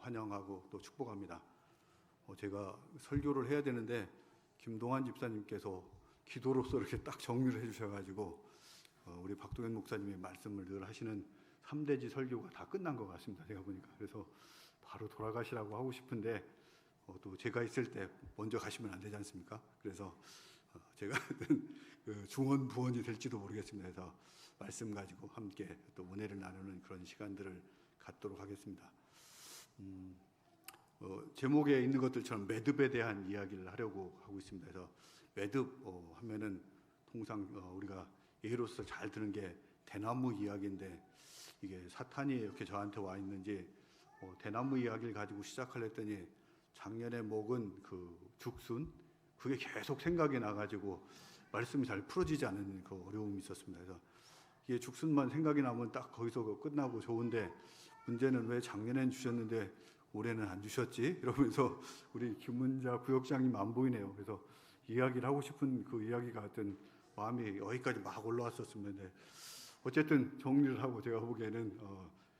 환영하고 또 축복합니다. 제가 설교를 해야 되는데 김동환 집사님께서 기도로서 이렇게 딱 정리를 해주셔가지고 우리 박동현 목사님의 말씀을 늘 하시는 3대지 설교가 다 끝난 것 같습니다. 제가 보니까. 그래서 바로 돌아가시라고 하고 싶은데 또 제가 있을 때 먼저 가시면 안 되지 않습니까? 그래서 제가 그 중원 부원이 될지도 모르겠습니다. 그래서 말씀 가지고 함께 또 은혜를 나누는 그런 시간들을 갖도록 하겠습니다. 제목에 있는 것들처럼 매듭에 대한 이야기를 하려고 하고 있습니다. 그래서 매듭 하면은 통상 우리가 예로서 잘 드는 게 대나무 이야기인데 이게 사탄이 이렇게 저한테 와 있는지 대나무 이야기를 가지고 시작하려 했더니 작년에 먹은 그 죽순 그게 계속 생각이 나가지고 말씀이 잘 풀어지지 않는 그 어려움이 있었습니다. 그래서 이게 죽순만 생각이 나면 딱 거기서 끝나고 좋은데 문제는 왜 작년엔 주셨는데 올해는 안 주셨지? 이러면서 우리 김문자 구역장님 안 보이네요. 그래서 이야기를 하고 싶은 그 이야기가 하여튼 마음이 여기까지 막 올라왔었습니다. 어쨌든 정리를 하고 제가 보기에는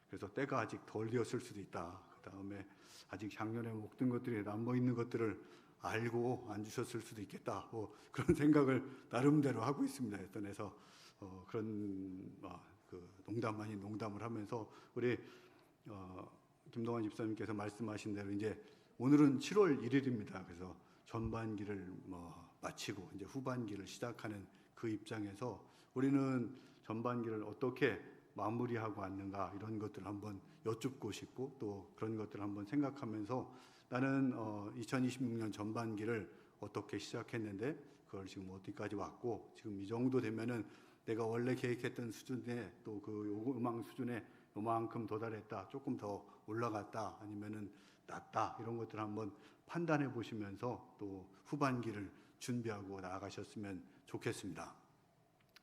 그래서 때가 아직 덜 되었을 수도 있다. 그 다음에 아직 작년에 먹던 것들이 남아 있는 것들을 알고 안 주셨을 수도 있겠다. 그런 생각을 나름대로 하고 있습니다. 그래서 그런 그 농담 아닌 농담을 하면서 우리 김동환 집사님께서 말씀하신 대로 이제 오늘은 7월 1일입니다. 그래서 전반기를 마치고 이제 후반기를 시작하는 그 입장에서 우리는 전반기를 어떻게 마무리하고 왔는가 이런 것들을 한번 여쭙고 싶고 또 그런 것들을 한번 생각하면서 나는 2026년 전반기를 어떻게 시작했는데 그걸 지금 어디까지 왔고 지금 이 정도 되면은 내가 원래 계획했던 수준에 또 그 요망 수준에 요만큼 도달했다, 조금 더 올라갔다, 아니면은 낮다 이런 것들 한번 판단해 보시면서 또 후반기를 준비하고 나아가셨으면 좋겠습니다.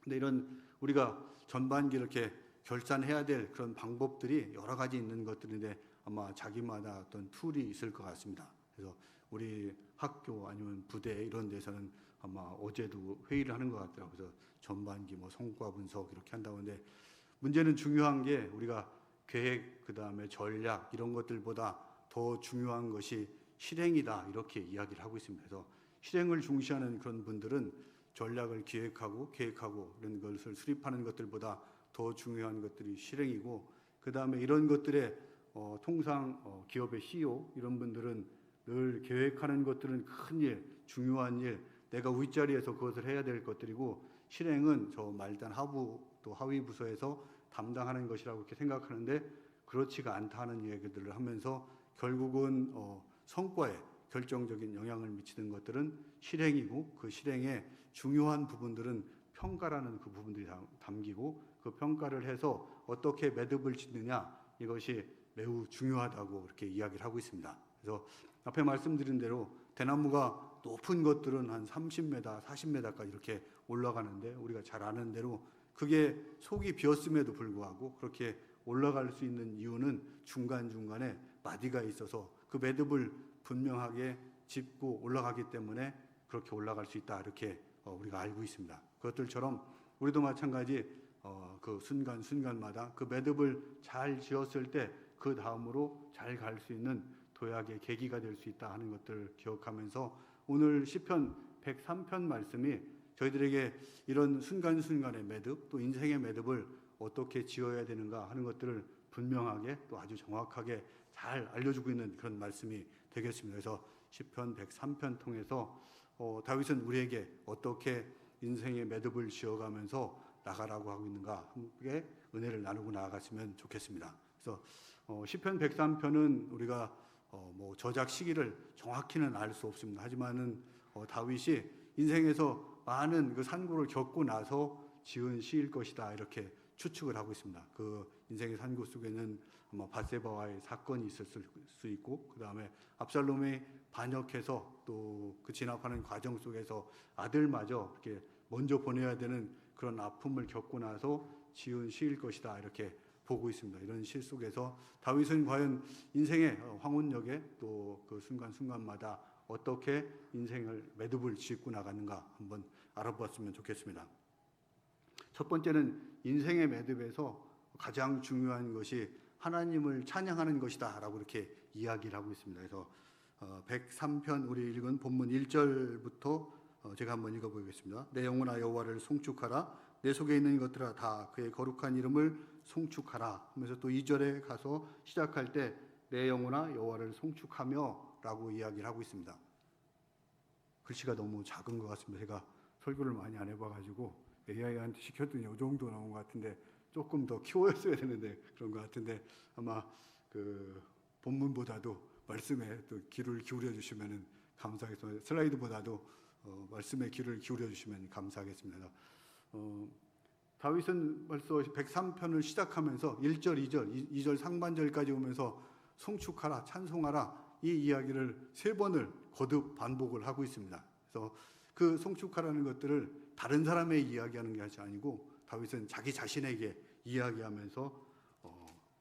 근데 이런 우리가 전반기 이렇게 결산해야 될 그런 방법들이 여러 가지 있는 것들인데 아마 자기마다 어떤 툴이 있을 것 같습니다. 그래서 우리 학교 아니면 부대 이런 데서는 아마 어제도 회의를 하는 것 같아요. 그래서 전반기 성과 분석 이렇게 한다고 하는데 문제는 중요한 게 우리가 계획 그다음에 전략 이런 것들보다 더 중요한 것이 실행이다 이렇게 이야기를 하고 있습니다. 그래서 실행을 중시하는 그런 분들은 전략을 기획하고 계획하고 이런 것을 수립하는 것들보다 더 중요한 것들이 실행이고 그다음에 이런 것들에 통상 기업의 CEO 이런 분들은 늘 계획하는 것들은 큰 일, 중요한 일, 내가 윗자리에서 그것을 해야 될 것들이고 실행은 저 말단 하부 또 하위 부서에서 담당하는 것이라고 이렇게 생각하는데 그렇지가 않다는 얘기들을 하면서 결국은 성과에 결정적인 영향을 미치는 것들은 실행이고 그 실행의 중요한 부분들은 평가라는 그 부분들이 담기고 그 평가를 해서 어떻게 매듭을 짓느냐 이것이 매우 중요하다고 이렇게 이야기를 하고 있습니다. 그래서 앞에 말씀드린 대로 대나무가 높은 것들은 한 30m, 40m까지 이렇게 올라가는데 우리가 잘 아는 대로 그게 속이 비었음에도 불구하고 그렇게 올라갈 수 있는 이유는 중간중간에 마디가 있어서 그 매듭을 분명하게 짚고 올라가기 때문에 그렇게 올라갈 수 있다 이렇게 우리가 알고 있습니다. 그것들처럼 우리도 마찬가지 그 순간순간마다 그 매듭을 잘 지었을 때 그 다음으로 잘 갈 수 있는 도약의 계기가 될 수 있다 하는 것들을 기억하면서 오늘 시편 103편 말씀이 저희들에게 이런 순간순간의 매듭 또 인생의 매듭을 어떻게 지어야 되는가 하는 것들을 분명하게 또 아주 정확하게 잘 알려주고 있는 그런 말씀이 되겠습니다. 그래서 시편 103편 통해서 다윗은 우리에게 어떻게 인생의 매듭을 지어가면서 나가라고 하고 있는가 함께 은혜를 나누고 나아갔으면 좋겠습니다. 그래서 시편 103편은 우리가 저작 시기를 정확히는 알 수 없습니다. 하지만은 다윗이 인생에서 많은 그 산고를 겪고 나서 지은 시일 것이다 이렇게 추측을 하고 있습니다. 그 인생의 산고 속에는 아마 밧세바와의 사건이 있을 수 있고 그 다음에 압살롬이 반역해서 또 그 진압하는 과정 속에서 아들마저 이렇게 먼저 보내야 되는 그런 아픔을 겪고 나서 지은 시일 것이다 이렇게 보고 있습니다. 이런 시 속에서 다윗은 과연 인생의 황혼역에 또 그 순간순간마다 어떻게 인생을 매듭을 짓고 나가는가 한번 알아보았으면 좋겠습니다. 첫 번째는 인생의 매듭에서 가장 중요한 것이 하나님을 찬양하는 것이다라고 이렇게 이야기를 하고 있습니다. 그래서 103편 우리 읽은 본문 1절부터 제가 한번 읽어보겠습니다. 내 영혼아 여호와를 송축하라. 내 속에 있는 것들아 다 그의 거룩한 이름을 송축하라 하면서 또 2절에 가서 시작할 때 내 영혼아 여호와를 송축하며 라고 이야기를 하고 있습니다. 글씨가 너무 작은 것 같습니다. 제가 설교를 많이 안 해봐가지고 AI한테 시켰더니 이 정도 나온 것 같은데 조금 더 키워였어야 되는데 그런 것 같은데 아마 그 본문보다도 말씀에 또 귀를 기울여 주시면 감사하겠습니다. 슬라이드보다도 말씀에 귀를 기울여 주시면 감사하겠습니다. 다윗은 벌써 103편을 시작하면서 1절, 2절, 2절 상반절까지 오면서 송축하라, 찬송하라 이 이야기를 3번을 거듭 반복을 하고 있습니다. 그래서 그 송축하라는 것들을 다른 사람의 이야기하는 것이 아니고 다윗은 자기 자신에게 이야기하면서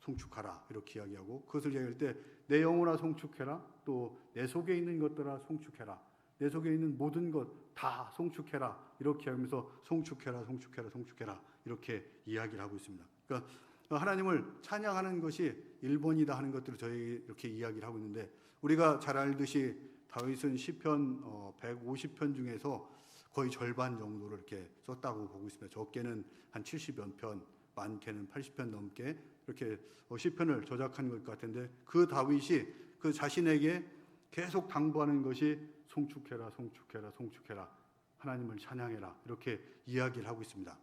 송축하라 이렇게 이야기하고 그것을 이야기할 때 내 영혼아 송축해라 또 내 속에 있는 것들아 송축해라 내 속에 있는 모든 것 다 송축해라 이렇게 하면서 송축해라 송축해라 송축해라 이렇게 이야기를 하고 있습니다. 그러니까 하나님을 찬양하는 것이 1번이다 하는 것들을 저희 이렇게 이야기를 하고 있는데 우리가 잘 알듯이 다윗은 시편 150편 중에서 거의 절반 정도를 이렇게 썼다고 보고 있습니다. 적게는 한 70여 편, 많게는 80편 넘게 이렇게 시편을 저작한 것 같은데 그 다윗이 그 자신에게 계속 당부하는 것이 송축해라, 송축해라, 송축해라, 하나님을 찬양해라 이렇게 이야기를 하고 있습니다.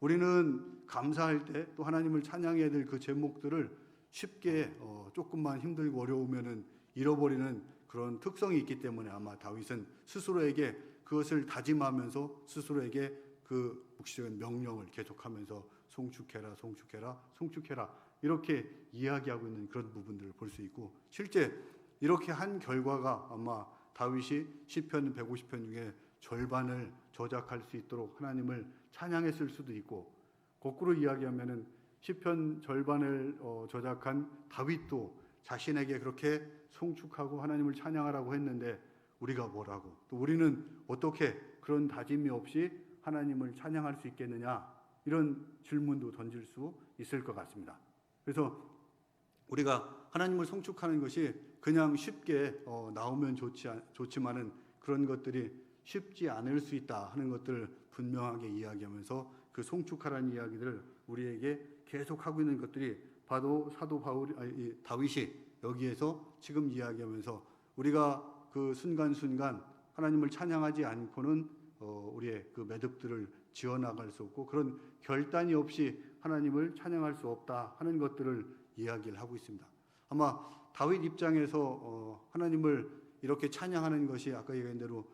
우리는 감사할 때 또 하나님을 찬양해야 될 그 제목들을 쉽게 조금만 힘들고 어려우면은 잃어버리는 그런 특성이 있기 때문에 아마 다윗은 스스로에게 그것을 다짐하면서 스스로에게 그 묵시적인 명령을 계속하면서 송축해라, 송축해라, 송축해라 이렇게 이야기하고 있는 그런 부분들을 볼 수 있고 실제 이렇게 한 결과가 아마 다윗이 시편 150편 중에 절반을 저작할 수 있도록 하나님을 찬양했을 수도 있고 거꾸로 이야기하면은 시편 절반을 저작한 다윗도 자신에게 그렇게 송축하고 하나님을 찬양하라고 했는데 우리가 뭐라고 또 우리는 어떻게 그런 다짐이 없이 하나님을 찬양할 수 있겠느냐 이런 질문도 던질 수 있을 것 같습니다. 그래서 우리가 하나님을 송축하는 것이 그냥 쉽게 나오면 좋지만은 그런 것들이 쉽지 않을 수 있다 하는 것들을 분명하게 이야기하면서 그 송축하라는 이야기들을 우리에게 계속하고 있는 것들이 바로 사도 다윗이 여기에서 지금 이야기하면서 우리가 그 순간순간 하나님을 찬양하지 않고는 우리의 그 매듭들을 지어나갈 수 없고 그런 결단이 없이 하나님을 찬양할 수 없다 하는 것들을 이야기를 하고 있습니다. 아마 다윗 입장에서 하나님을 이렇게 찬양하는 것이 아까 얘기한 대로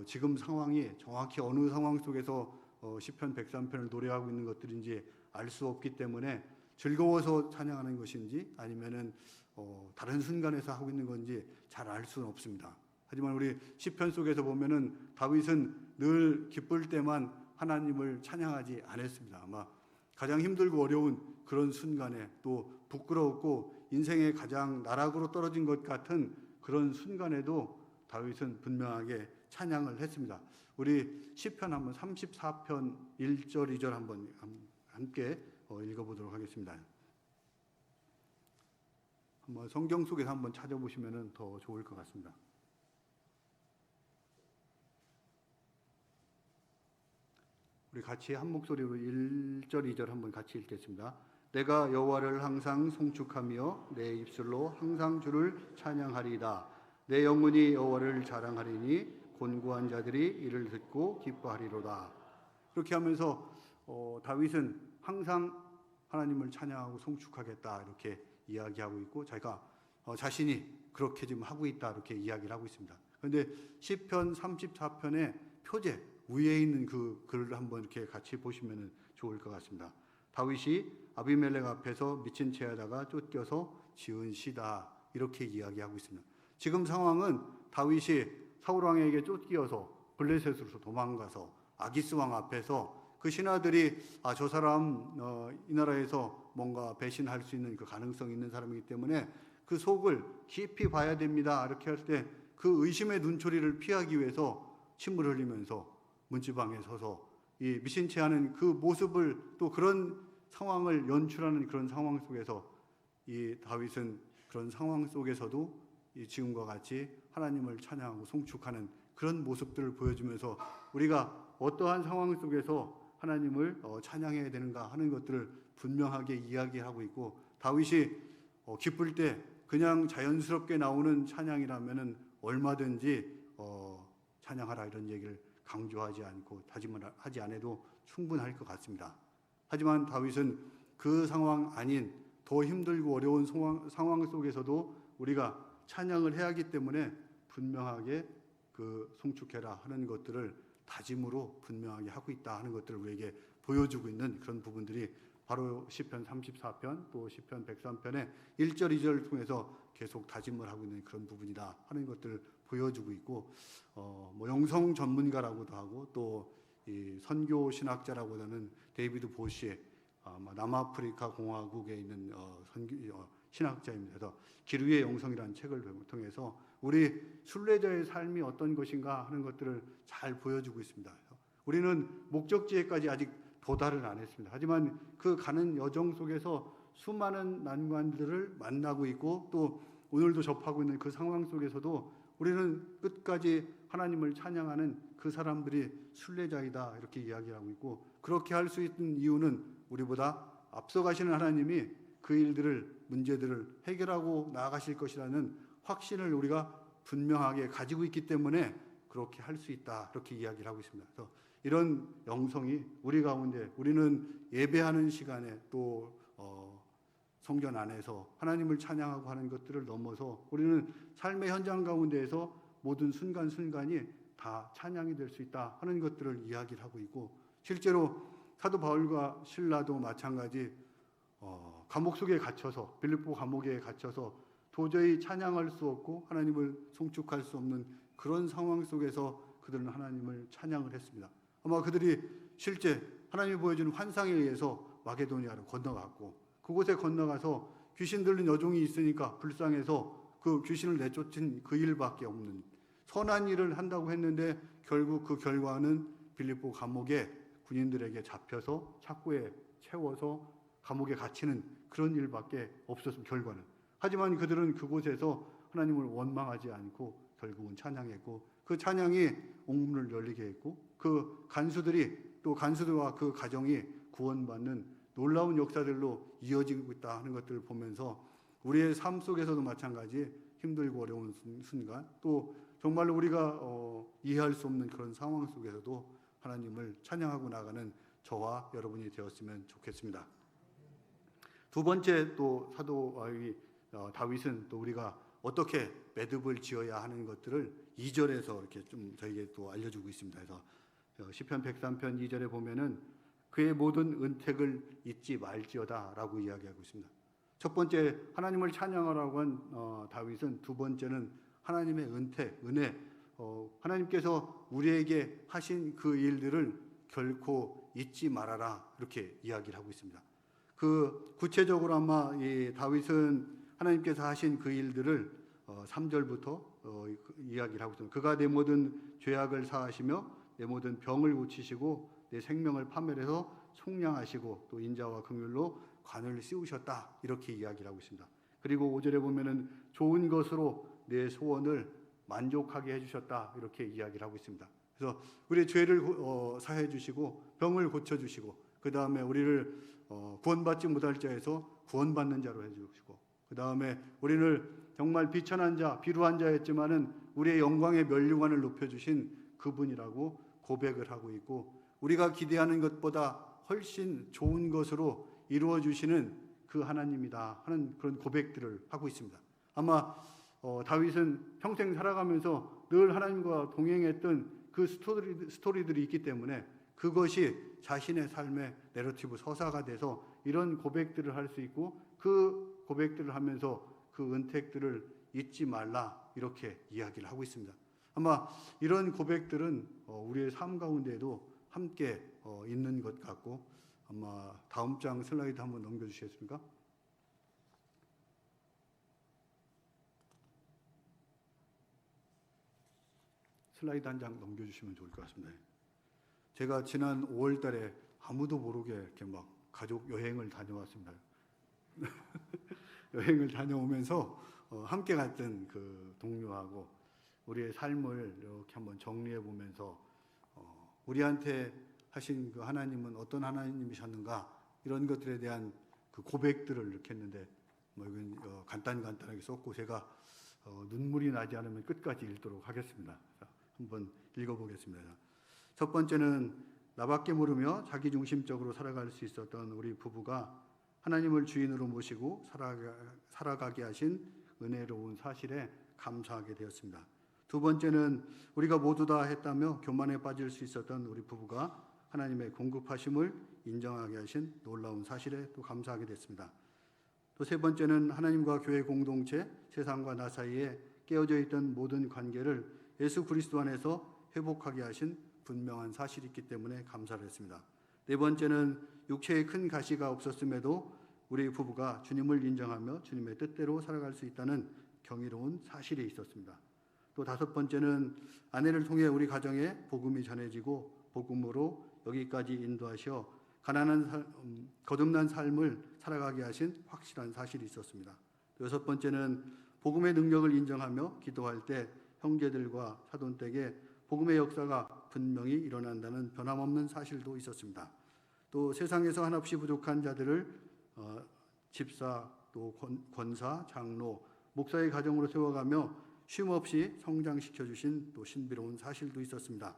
지금 상황이 정확히 어느 상황 속에서 시편 103편을 노래하고 있는 것들인지 알 수 없기 때문에 즐거워서 찬양하는 것인지 아니면은 다른 순간에서 하고 있는 건지 잘 알 수는 없습니다. 하지만 우리 시편 속에서 보면은 다윗은 늘 기쁠 때만 하나님을 찬양하지 않았습니다. 아마 가장 힘들고 어려운 그런 순간에 또 부끄럽고 인생의 가장 나락으로 떨어진 것 같은 그런 순간에도 다윗은 분명하게 찬양을 했습니다. 우리 시편 한번 34편 1절 2절 한번 함께 읽어보도록 하겠습니다. 한번 성경 속에서 한번 찾아보시면 더 좋을 것 같습니다. 우리 같이 한 목소리로 1절 2절 한번 같이 읽겠습니다. 내가 여호와를 항상 송축하며 내 입술로 항상 주를 찬양하리이다. 내 영혼이 여호와를 자랑하리니 곤고한 자들이 이를 듣고 기뻐하리로다. 그렇게 하면서 다윗은 항상 하나님을 찬양하고 송축하겠다 이렇게 이야기하고 있고 자기가 자신이 그렇게 지금 하고 있다 이렇게 이야기를 하고 있습니다. 그런데 시편 34편의 표제 위에 있는 그 글을 한번 이렇게 같이 보시면 좋을 것 같습니다. 다윗이 아비멜렉 앞에서 미친 채 하다가 쫓겨서 지은 시다 이렇게 이야기하고 있습니다. 지금 상황은 다윗이 사울 왕에게 쫓기어서 블레셋으로 도망가서 아기스 왕 앞에서 그 신하들이 저 사람 이 나라에서 뭔가 배신할 수 있는 그 가능성이 있는 사람이기 때문에 그 속을 깊이 봐야 됩니다. 이렇게 할 때 그 의심의 눈초리를 피하기 위해서 침을 흘리면서 문지방에 서서 이 미신채하는 그 모습을 또 그런 상황을 연출하는 그런 상황 속에서 이 다윗은 그런 상황 속에서도 이 지금과 같이 하나님을 찬양하고 송축하는 그런 모습들을 보여주면서 우리가 어떠한 상황 속에서 하나님을 찬양해야 되는가 하는 것들을 분명하게 이야기하고 있고, 다윗이 기쁠 때 그냥 자연스럽게 나오는 찬양이라면은 얼마든지 찬양하라 이런 얘기를 강조하지 않고 다짐을 하지 않아도 충분할 것 같습니다. 하지만 다윗은 그 상황 아닌 더 힘들고 어려운 상황 속에서도 우리가 찬양을 해야 하기 때문에 분명하게 그 송축해라 하는 것들을 다짐으로 분명하게 하고 있다 하는 것들을 우리에게 보여주고 있는 그런 부분들이 바로 시편 34편 또 시편 103편의 1절 2절을 통해서 계속 다짐을 하고 있는 그런 부분이다 하는 것들을 보여주고 있고, 뭐 영성 전문가라고도 하고 또 이 선교 신학자라고 하는 데이비드 보시의 남아프리카 공화국에 있는 신학자입니다. 그래서 길 위의 영성이라는 책을 통해서 우리 순례자의 삶이 어떤 것인가 하는 것들을 잘 보여주고 있습니다. 우리는 목적지에까지 아직 도달은 안 했습니다. 하지만 그 가는 여정 속에서 수많은 난관들을 만나고 있고 또 오늘도 접하고 있는 그 상황 속에서도 우리는 끝까지 하나님을 찬양하는 그 사람들이 순례자이다 이렇게 이야기하고 있고, 그렇게 할 수 있는 이유는 우리보다 앞서가시는 하나님이 그 일들을 문제들을 해결하고 나아가실 것이라는 확신을 우리가 분명하게 가지고 있기 때문에 그렇게 할 수 있다 이렇게 이야기를 하고 있습니다. 그래서 이런 영성이 우리 가운데, 우리는 예배하는 시간에 또 성전 안에서 하나님을 찬양하고 하는 것들을 넘어서 우리는 삶의 현장 가운데에서 모든 순간순간이 다 찬양이 될 수 있다 하는 것들을 이야기를 하고 있고, 실제로 사도 바울과 실라도 마찬가지 감옥 속에 갇혀서, 빌립보 감옥에 갇혀서 도저히 찬양할 수 없고 하나님을 송축할 수 없는 그런 상황 속에서 그들은 하나님을 찬양을 했습니다. 아마 그들이 실제 하나님이 보여주는 환상에 의해서 마게도니아로 건너갔고, 그곳에 건너가서 귀신 들린 여종이 있으니까 불쌍해서 그 귀신을 내쫓은 그 일밖에 없는 선한 일을 한다고 했는데 결국 그 결과는 빌립보 감옥에 군인들에게 잡혀서 착고에 채워서 감옥에 갇히는 그런 일밖에 없었습니다. 결과는. 하지만 그들은 그곳에서 하나님을 원망하지 않고 결국은 찬양했고, 그 찬양이 옥문을 열리게 했고, 그 간수들이 또 간수들과 그 가정이 구원받는 놀라운 역사들로 이어지고 있다 하는 것들을 보면서 우리의 삶 속에서도 마찬가지 힘들고 어려운 순간, 또 정말로 우리가 이해할 수 없는 그런 상황 속에서도 하나님을 찬양하고 나가는 저와 여러분이 되었으면 좋겠습니다. 두 번째 또 사도 다윗은 또 우리가 어떻게 매듭을 지어야 하는 것들을 2절에서 이렇게 좀 저에게 또 알려주고 있습니다. 그래서 시편 103편 2절에 보면은 그의 모든 은택을 잊지 말지어다라고 이야기하고 있습니다. 첫 번째 하나님을 찬양하라고 한 다윗은, 두 번째는 하나님의 은택, 은혜, 하나님께서 우리에게 하신 그 일들을 결코 잊지 말아라 이렇게 이야기를 하고 있습니다. 그 구체적으로 아마 이 다윗은 하나님께서 하신 그 일들을 3절부터 이야기를 하고 있습니다. 그가 내 모든 죄악을 사하시며 내 모든 병을 고치시고 내 생명을 파멸해서 속량하시고 또 인자와 긍휼로 관을 씌우셨다 이렇게 이야기를 하고 있습니다. 그리고 5절에 보면은 좋은 것으로 내 소원을 만족하게 해주셨다 이렇게 이야기를 하고 있습니다. 그래서 우리의 죄를 사해 주시고 병을 고쳐 주시고, 그 다음에 우리를 구원받지 못할 자에서 구원받는 자로 해주시고, 그 다음에 우리를 정말 비천한 자, 비루한 자였지만은 우리의 영광의 면류관을 높여주신 그분이라고 고백을 하고 있고, 우리가 기대하는 것보다 훨씬 좋은 것으로 이루어 주시는 그 하나님이다 하는 그런 고백들을 하고 있습니다. 아마 다윗은 평생 살아가면서 늘 하나님과 동행했던 그 스토리들이 있기 때문에 그것이 자신의 삶의 내러티브 서사가 돼서 이런 고백들을 할 수 있고, 그 고백들을 하면서 그 은택들을 잊지 말라 이렇게 이야기를 하고 있습니다. 아마 이런 고백들은 우리의 삶 가운데에도 함께 있는 것 같고, 아마 다음 장 슬라이드 한번 넘겨주시겠습니까? 슬라이드 한 장 넘겨주시면 좋을 것 같습니다. 제가 지난 5월 달에 아무도 모르게 이렇게 막 가족 여행을 다녀왔습니다. 여행을 다녀오면서 함께 갔던 그 동료하고 우리의 삶을 이렇게 한번 정리해 보면서 우리한테 하신 그 하나님은 어떤 하나님이셨는가 이런 것들에 대한 그 고백들을 이렇게 했는데 뭐 이건 간단하게 썼고 제가 눈물이 나지 않으면 끝까지 읽도록 하겠습니다. 한번 읽어보겠습니다. 첫 번째는 나밖에 모르며 자기중심적으로 살아갈 수 있었던 우리 부부가 하나님을 주인으로 모시고 살아가게 하신 은혜로운 사실에 감사하게 되었습니다. 두 번째는 우리가 모두 다 했다며 교만에 빠질 수 있었던 우리 부부가 하나님의 공급하심을 인정하게 하신 놀라운 사실에 또 감사하게 됐습니다. 또 세 번째는 하나님과 교회 공동체, 세상과 나 사이에 깨어져 있던 모든 관계를 예수 그리스도 안에서 회복하게 하신 분명한 사실이 있기 때문에 감사를 했습니다. 네 번째는 육체에 큰 가시가 없었음에도 우리 부부가 주님을 인정하며 주님의 뜻대로 살아갈 수 있다는 경이로운 사실이 있었습니다. 또 다섯 번째는 아내를 통해 우리 가정에 복음이 전해지고 복음으로 여기까지 인도하셔 거듭난 삶을 살아가게 하신 확실한 사실이 있었습니다. 또 여섯 번째는 복음의 능력을 인정하며 기도할 때 형제들과 사돈댁에 복음의 역사가 분명히 일어난다는 변함없는 사실도 있었습니다. 또 세상에서 한없이 부족한 자들을 집사, 또 권사, 장로, 목사의 가정으로 세워가며 쉼없이 성장시켜 주신 또 신비로운 사실도 있었습니다.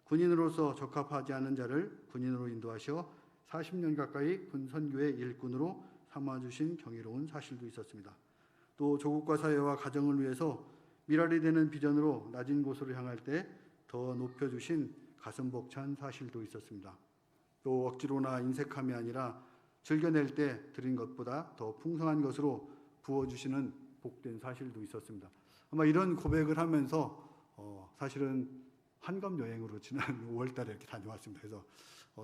군인으로서 적합하지 않은 자를 군인으로 인도하셔 40년 가까이 군 선교의 일꾼으로 삼아주신 경이로운 사실도 있었습니다. 또 조국과 사회와 가정을 위해서 미랄이 되는 비전으로 낮은 곳으로 향할 때 더 높여주신 가슴 벅찬 사실도 있었습니다. 또 억지로나 인색함이 아니라 즐겨낼 때 드린 것보다 더 풍성한 것으로 부어주시는 복된 사실도 있었습니다. 아마 이런 고백을 하면서 사실은 한갑 여행으로 지난 5월달에 이렇게 다녀왔습니다. 그래서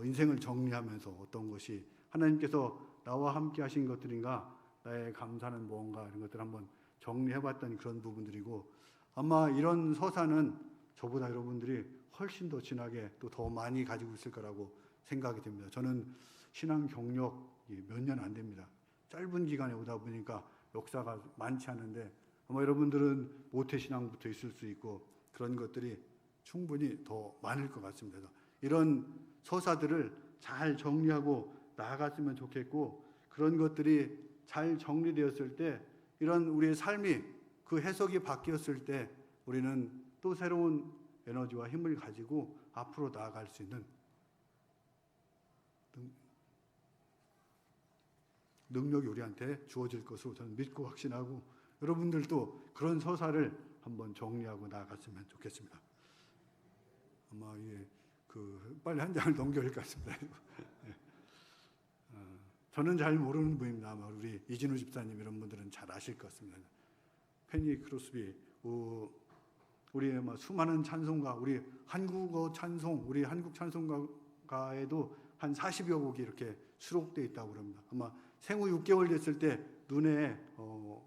인생을 정리하면서 어떤 것이 하나님께서 나와 함께 하신 것들인가, 나의 감사는 무언가 이런 것들 한번 정리해봤던 그런 부분들이고, 아마 이런 서사는 저보다 여러분들이 훨씬 더 진하게 또 더 많이 가지고 있을 거라고 생각이 됩니다. 저는 신앙 경력이 몇 년 안 됩니다. 짧은 기간에 오다 보니까 역사가 많지 않은데 아마 여러분들은 모태신앙부터 있을 수 있고 그런 것들이 충분히 더 많을 것 같습니다. 이런 서사들을 잘 정리하고 나아갔으면 좋겠고, 그런 것들이 잘 정리되었을 때 이런 우리의 삶이 그 해석이 바뀌었을 때 우리는 또 새로운 에너지와 힘을 가지고 앞으로 나아갈 수 있는 능력이 우리한테 주어질 것으로 저는 믿고 확신하고, 여러분들도 그런 서사를 한번 정리하고 나아갔으면 좋겠습니다. 아마 이게 빨리 한 장을 넘겨야 할 것 같습니다. 저는 잘 모르는 분입니다. 아마 우리 이진우 집사님 이런 분들은 잘 아실 것 같습니다. 페니 크로스비, 우리 수많은 찬송가, 우리 한국어 찬송, 우리 한국 찬송가에도 한 40여 곡이 이렇게 수록되어 있다고 합니다. 아마 생후 6개월 됐을 때 눈에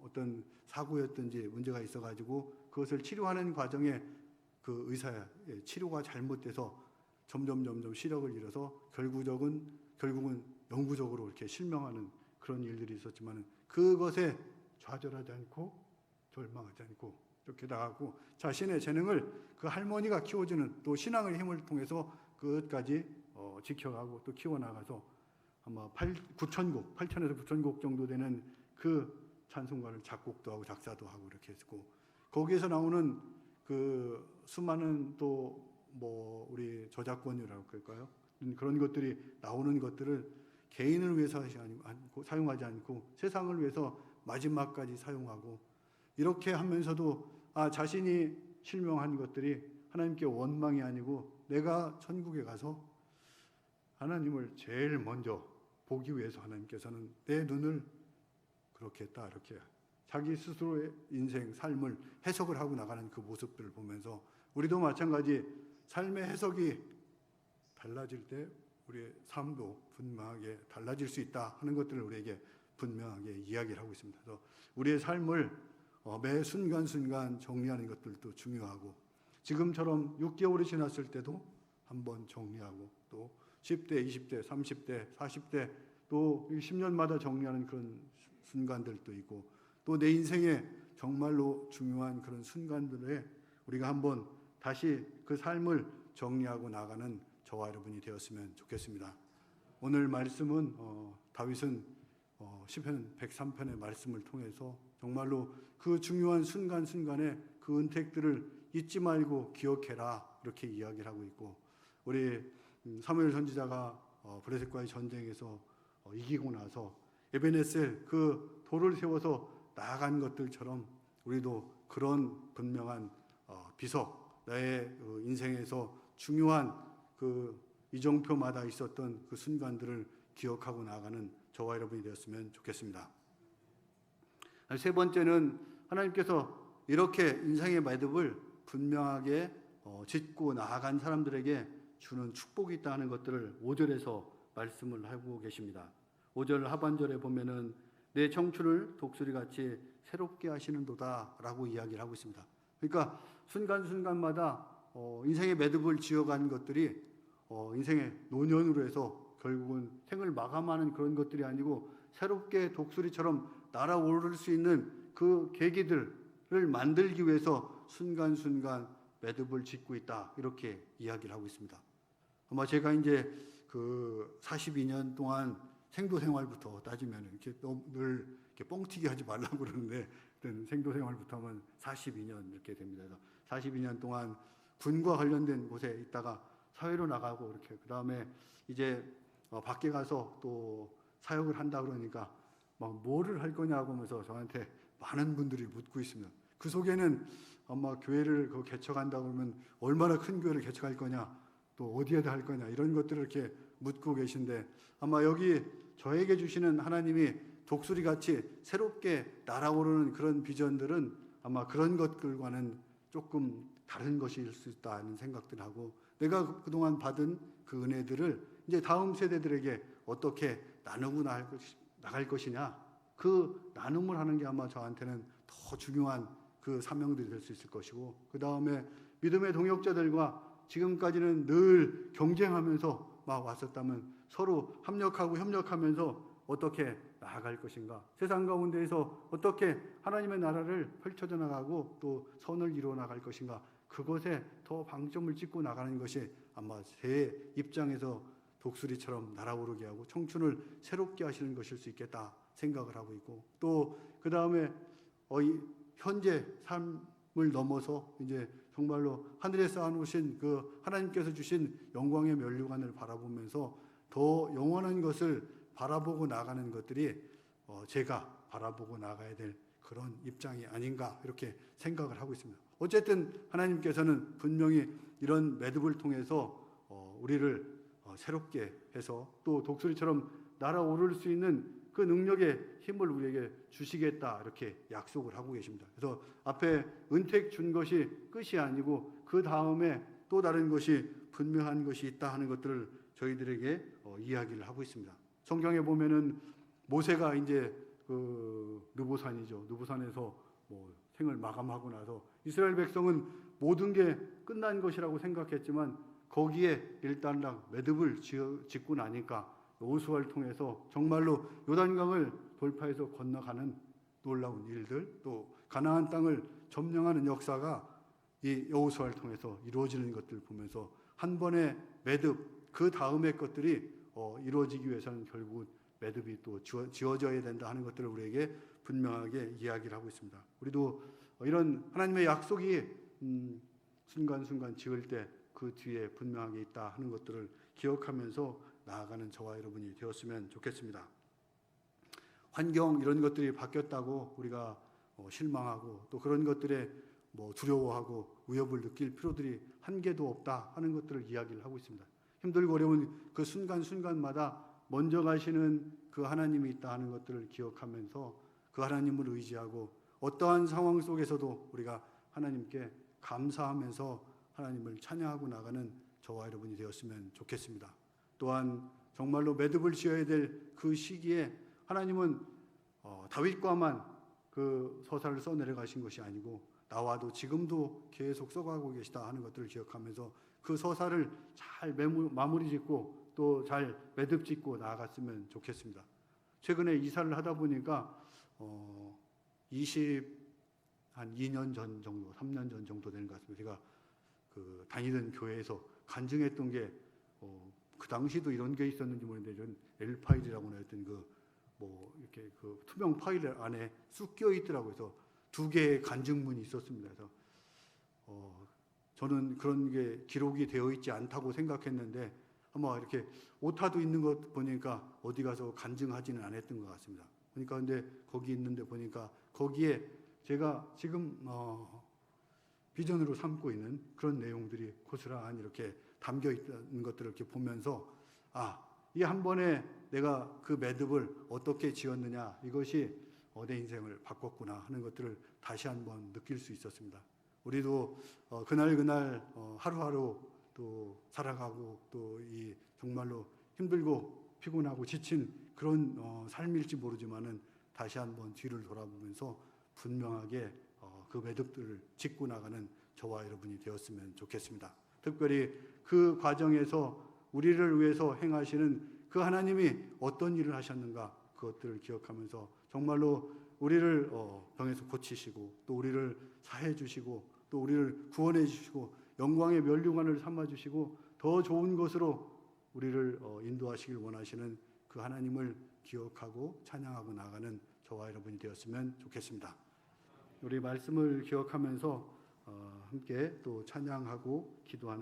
어떤 사고였든지 문제가 있어가지고 그것을 치료하는 과정에 그 의사의 치료가 잘못돼서 점점 시력을 잃어서 결국은 영구적으로 이렇게 실명하는 그런 일들이 있었지만, 그것에 좌절하지 않고 절망하지 않고 이렇게 나가고 자신의 재능을 그 할머니가 키워주는 또 신앙의 힘을 통해서 끝까지 지켜가고 또 키워나가서 아마 8,000곡, 8,000에서 9,000곡 정도 되는 그 찬송가를 작곡도 하고 작사도 하고 이렇게 했고, 거기에서 나오는 그 수많은 또 우리 저작권이라고 할까요? 그런 것들이 나오는 것들을 개인을 위해서 사용하지 않고 세상을 위해서 마지막까지 사용하고, 이렇게 하면서도 자신이 실명한 것들이 하나님께 원망이 아니고 내가 천국에 가서 하나님을 제일 먼저 보기 위해서 하나님께서는 내 눈을 그렇게 했다, 이렇게 자기 스스로의 인생, 삶을 해석을 하고 나가는 그 모습들을 보면서 우리도 마찬가지 삶의 해석이 달라질 때 우리의 삶도 분명하게 달라질 수 있다 하는 것들을 우리에게 분명하게 이야기를 하고 있습니다. 그래서 우리의 삶을 매 순간순간 정리하는 것들도 중요하고, 지금처럼 6개월이 지났을 때도 한번 정리하고, 또 10대, 20대, 30대, 40대, 또 10년마다 정리하는 그런 순간들도 있고 또 내 인생에 정말로 중요한 그런 순간들에 우리가 한번 다시 그 삶을 정리하고 나가는 저와 여러분이 되었으면 좋겠습니다. 오늘 말씀은 다윗은 시편 103편의 말씀을 통해서 정말로 그 중요한 순간순간에 그 은택들을 잊지 말고 기억해라 이렇게 이야기를 하고 있고, 우리 사무엘 선지자가 브레셋과의 전쟁에서 이기고 나서 에베네셀 그 돌을 세워서 나아간 것들처럼 우리도 그런 분명한 비석, 나의 인생에서 중요한 그 이정표마다 있었던 그 순간들을 기억하고 나가는 저와 여러분이 되었으면 좋겠습니다. 세 번째는 하나님께서 이렇게 인생의 매듭을 분명하게 짓고 나아간 사람들에게 주는 축복이 있다는 것들을 5절에서 말씀을 하고 계십니다. 5절 하반절에 보면은 내 청춘을 독수리같이 새롭게 하시는도다 라고 이야기를 하고 있습니다. 그러니까 순간순간마다 인생의 매듭을 지어간 것들이 인생의 노년으로 해서 결국은 생을 마감하는 그런 것들이 아니고 새롭게 독수리처럼 날아오를 수 있는 그 계기들을 만들기 위해서 순간순간 매듭을 짓고 있다 이렇게 이야기를 하고 있습니다. 아마 제가 이제 그 42년 동안 생도 생활부터 따지면 이렇게 늘 이렇게 뻥튀기 하지 말라고 그러는데 생도 생활부터 하면 42년 이렇게 됩니다. 그래서 42년 동안 군과 관련된 곳에 있다가 사회로 나가고 이렇게 그 다음에 이제 밖에 가서 또 사역을 한다 그러니까 막 뭐를 할 거냐고 하면서 저한테 많은 분들이 묻고 있습니다. 그 속에는 아마 교회를 개척한다 그러면 얼마나 큰 교회를 개척할 거냐, 또 어디에다 할 거냐 이런 것들을 이렇게 묻고 계신데, 아마 여기 저에게 주시는 하나님이 독수리같이 새롭게 날아오르는 그런 비전들은 아마 그런 것들과는 조금 다른 것일 수 있다는 생각들 하고, 내가 그동안 받은 그 은혜들을 이제 다음 세대들에게 어떻게 나누고 나갈 것이냐, 그 나눔을 하는 게 아마 저한테는 더 중요한 그 사명들이 될 수 있을 것이고, 그 다음에 믿음의 동역자들과 지금까지는 늘 경쟁하면서 막 왔었다면 서로 합력하고 협력하면서 어떻게 나아갈 것인가, 세상 가운데에서 어떻게 하나님의 나라를 펼쳐져 나가고 또 선을 이루어 나갈 것인가, 그것에 더 방점을 찍고 나가는 것이 아마 제 입장에서 독수리처럼 날아오르게 하고 청춘을 새롭게 하시는 것일 수 있겠다 생각을 하고 있고, 또 그 다음에 현재 삶을 넘어서 이제 정말로 하늘에 쌓아놓으신 그 하나님께서 주신 영광의 면류관을 바라보면서 더 영원한 것을 바라보고 나가는 것들이 제가 바라보고 나가야 될 그런 입장이 아닌가 이렇게 생각을 하고 있습니다. 어쨌든 하나님께서는 분명히 이런 매듭을 통해서 우리를 새롭게 해서 또 독수리처럼 날아오를 수 있는 그 능력의 힘을 우리에게 주시겠다 이렇게 약속을 하고 계십니다. 그래서 앞에 은택 준 것이 끝이 아니고 그 다음에 또 다른 것이 분명한 것이 있다 하는 것들을 저희들에게 이야기를 하고 있습니다. 성경에 보면은 모세가 이제 그 느보산이죠. 느보산에서 생을 마감하고 나서 이스라엘 백성은 모든 게 끝난 것이라고 생각했지만 거기에 일단락 매듭을 짓고 나니까 여호수아를 통해서 정말로 요단강을 돌파해서 건너가는 놀라운 일들, 또 가나안 땅을 점령하는 역사가 이 여호수아를 통해서 이루어지는 것들을 보면서 한 번의 매듭, 그 다음의 것들이 이루어지기 위해서는 결국 매듭이 또 지어져야 된다 하는 것들을 우리에게 분명하게 이야기를 하고 있습니다. 우리도 이런 하나님의 약속이 순간순간 지을 때 그 뒤에 분명하게 있다 하는 것들을 기억하면서 나아가는 저와 여러분이 되었으면 좋겠습니다. 환경 이런 것들이 바뀌었다고 우리가 실망하고 또 그런 것들에 두려워하고 위협을 느낄 필요들이 한 개도 없다 하는 것들을 이야기를 하고 있습니다. 힘들고 어려운 그 순간순간마다 먼저 가시는 그 하나님이 있다 하는 것들을 기억하면서 그 하나님을 의지하고 어떠한 상황 속에서도 우리가 하나님께 감사하면서 하나님을 찬양하고 나가는 저와 여러분이 되었으면 좋겠습니다. 또한 정말로 매듭을 지어야 될 그 시기에 하나님은 다윗과만 그 서사를 써내려가신 것이 아니고 나와도 지금도 계속 써가고 계시다 하는 것들을 기억하면서 그 서사를 잘 마무리 짓고 또 잘 매듭 짓고 나아갔으면 좋겠습니다. 최근에 이사를 하다 보니까 한 2년 전 정도, 3년 전 정도 되는 것 같습니다. 제가 그 다니던 교회에서 간증했던 게 그 당시도 이런 게 있었는지 모르는데 저는 L 파일이라고 하여튼 이렇게 그 투명 파일 안에 쑥 껴 있더라고요. 그래서 2개의 간증문이 있었습니다. 그래서 저는 그런 게 기록이 되어 있지 않다고 생각했는데 아마 이렇게 오타도 있는 것 보니까 어디 가서 간증하지는 않았던 것 같습니다. 그러니까 근데 거기 있는데 보니까 거기에 제가 지금 비전으로 삼고 있는 그런 내용들이 고스란히 이렇게 담겨 있는 것들을 이렇게 보면서 이 한 번에 내가 그 매듭을 어떻게 지었느냐, 이것이 내 인생을 바꿨구나 하는 것들을 다시 한번 느낄 수 있었습니다. 우리도 그날 하루하루 또 살아가고 또 이 정말로 힘들고 피곤하고 지친 그런 삶일지 모르지만은 다시 한번 뒤를 돌아보면서 분명하게 그 매듭들을 짚고 나가는 저와 여러분이 되었으면 좋겠습니다. 특별히 그 과정에서 우리를 위해서 행하시는 그 하나님이 어떤 일을 하셨는가, 그것들을 기억하면서 정말로 우리를 병에서 고치시고 또 우리를 사해 주시고 또 우리를 구원해 주시고 영광의 면류관을 삼아 주시고 더 좋은 것으로 우리를 인도하시길 원하시는 그 하나님을 기억하고 찬양하고 나가는 저와 여러분이 되었으면 좋겠습니다. 우리 말씀을 기억하면서 함께 또 찬양하고 기도하는